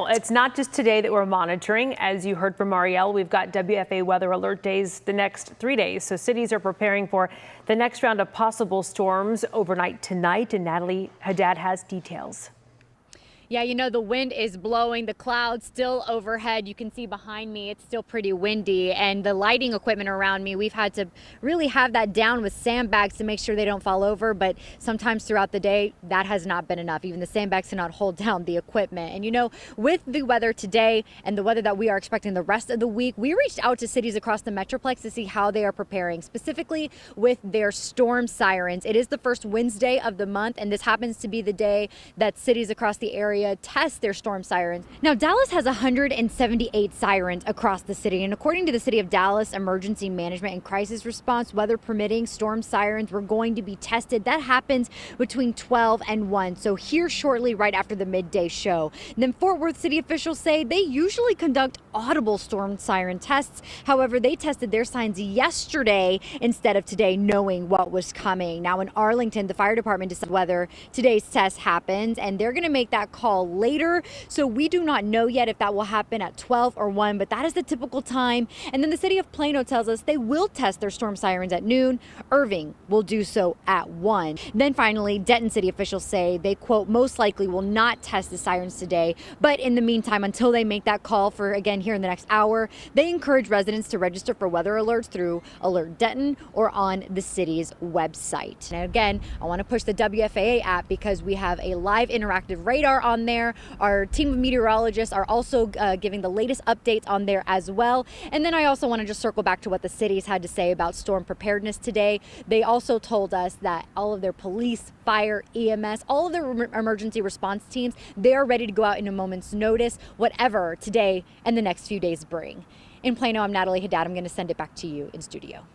It's not just today that we're monitoring. As you heard from Marielle, we've got WFA weather alert days the next 3 days. So cities are preparing for the next round of possible storms overnight tonight. And Natalie Haddad has details. Yeah, you know, the wind is blowing, the clouds still overhead. You can see behind me, it's still pretty windy, and the lighting equipment around me, we've had to really have that down with sandbags to make sure they don't fall over. But sometimes throughout the day, that has not been enough. Even the sandbags cannot hold down the equipment. And you know, with the weather today and the weather that we are expecting the rest of the week, we reached out to cities across the Metroplex to see how they are preparing, specifically with their storm sirens. It is the first Wednesday of the month, and this happens to be the day that cities across the area test their storm sirens. Now, Dallas has 178 sirens across the city, and according to the City of Dallas Emergency Management and Crisis Response, weather permitting, storm sirens were going to be tested. That happens between 12 and 1, so here shortly right after the midday show. And then Fort Worth city officials say they usually conduct audible storm siren tests. However, they tested their signs yesterday instead of today, knowing what was coming. Now in Arlington, the fire department decided whether today's test happens, and they're going to make that call later. So we do not know yet if that will happen at 12 or 1, but that is the typical time. And then the city of Plano tells us they will test their storm sirens at noon. Irving will do so at 1. Then finally, Denton city officials say they, quote, most likely will not test the sirens today. But in the meantime, until they make that call for, again, here in the next hour, they encourage residents to register for weather alerts through Alert Denton or on the city's website. And again, I want to push the WFAA app because we have a live interactive radar on there. Our team of meteorologists are also giving the latest updates on there as well. And then I also want to just circle back to what the cities had to say about storm preparedness today. They also told us that all of their police, fire, EMS, all of their emergency response teams, they're ready to go out in a moment's notice, whatever today and the next few days bring. In Plano, I'm Natalie Haddad. I'm going to send it back to you in studio.